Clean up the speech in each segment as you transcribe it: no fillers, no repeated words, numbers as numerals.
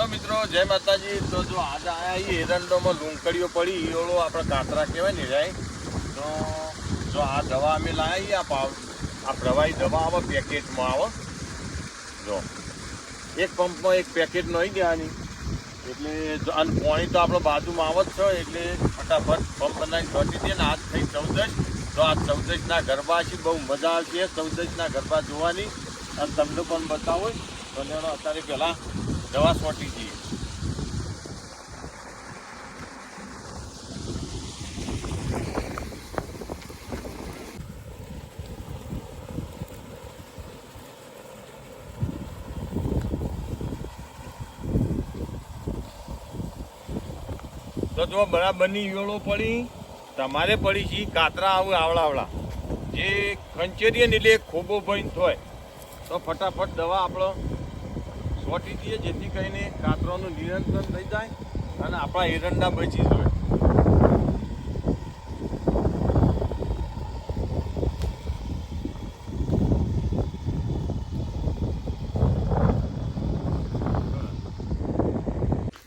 Hello મિત્રો, જય માતાજી। તો જો આજે આયા એરંડોમાં લૂંકડીઓ પડી ઈયોળો આપણે કાતરા કહેવાય ને જાય તો જો આ દવા અમે લાવી આ પ્રવાહી દવા આવે પેકેટમાં આવે જો એક પંપમાં એક પેકેટ નહીં દેવાની એટલે અને પાણી તો આપણે બાજુમાં આવે જ છે એટલે ફટાફટ પંપ બનાવીને છોટી દે ને આજ થઈ 14 તો આ 14ના ગરબા છે બહુ મજા આવશે 14ના ગરબા જોવાની અને તમને પણ બતાવો તો અત્યારે પહેલાં દવા છોટી દઈએ તો જો બરાબરની ઈયળો પડી તમારે પડી છે કાતરા આવડા જે ખંચેરીએ ને એટલે ખોબો ભઈને થાય તો ફટાફટ દવા આપણે છોટી દઈએ જેથી કરીને કાતરાનું નિયંત્રણ થઈ જાય અને આપણા એરંડા બચી જાય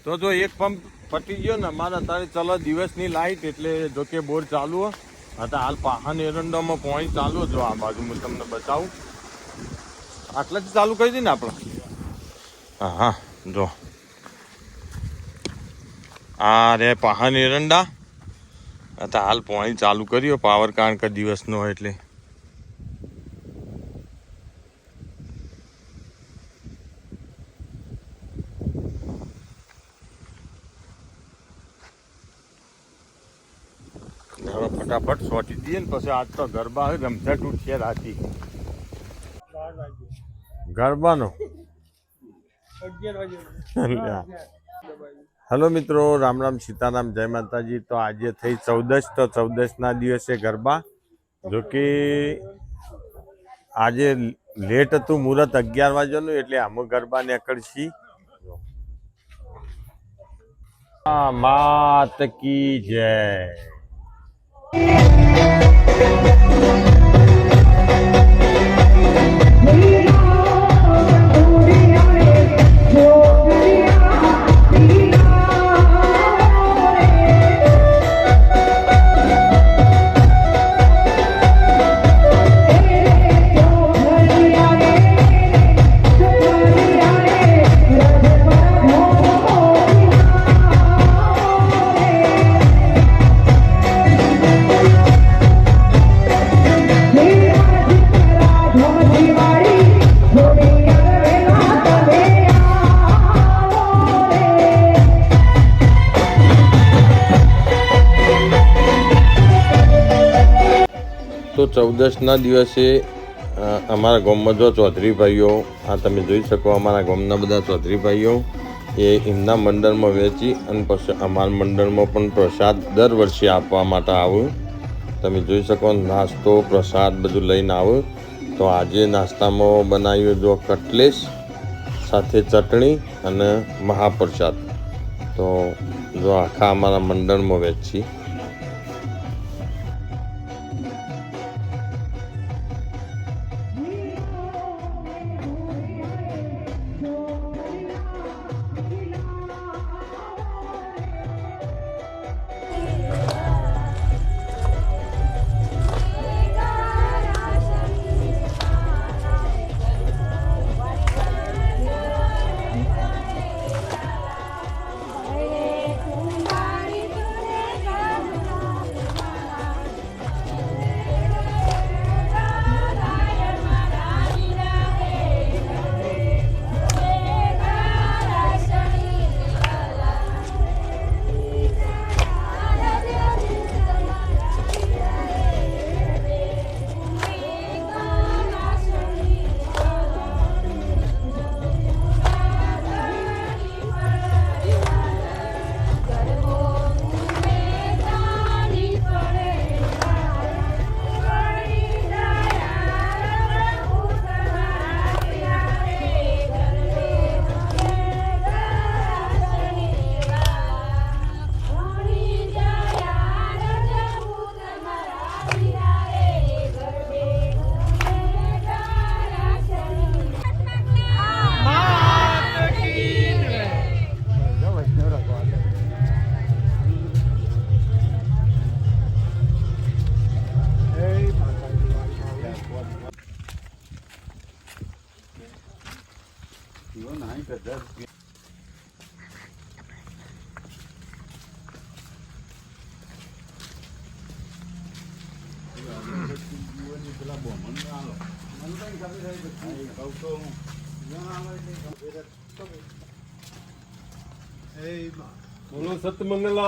તો જો એક પંપ પટી ગયો ને અમારે અત્યારે ચલો દિવસની લાઈટ એટલે જોકે બોર ચાલુ હોય હતા હાલ પાહન એરંડામાં પાણી ચાલુ જો આ બાજુ હું તમને બતાવું આટલાથી ચાલુ કરી દઈએ ને આપણે હા જો આ રે પાહન એરંડા હતા હાલ પાણી ચાલુ કર્યો પાવર કારણ કે દિવસનો હોય એટલે ફટાફટ સોટી દઈએ ને પછી આજ તો ગરબા હોય રમઝટ ઉઠશે રાતી ગરબાનો 11 વાગે હેલો મિત્રો રામ રામ સીતારામ જય માતાજી તો આજે થઈ 14 તો 14ના દિવસે ગરબા જો કે આજે લેટ હતું મુહૂર્ત 11 વાગ્યાનું એટલે આમ ગરબા નીકળશી માત કી જય તો 14ના દિવસે અમારા ગામમાં જો ચૌધરી ભાઈઓ આ તમે જોઈ શકો અમારા ગામના બધા ચૌધરી ભાઈઓ એ એમના મંડળમાં વેચી અને પછી અમારા મંડળમાં પણ પ્રસાદ દર વર્ષે આપવા માટે આવું તમે જોઈ શકો નાસ્તો પ્રસાદ બધું લઈને આવું તો આજે નાસ્તામાં બનાવ્યું જો કટલેસ સાથે ચટણી અને મહાપ્રસાદ તો જો આખા અમારા મંડળમાં વેચી 10,000 રૂપિયા. બોલો સતમંગલા.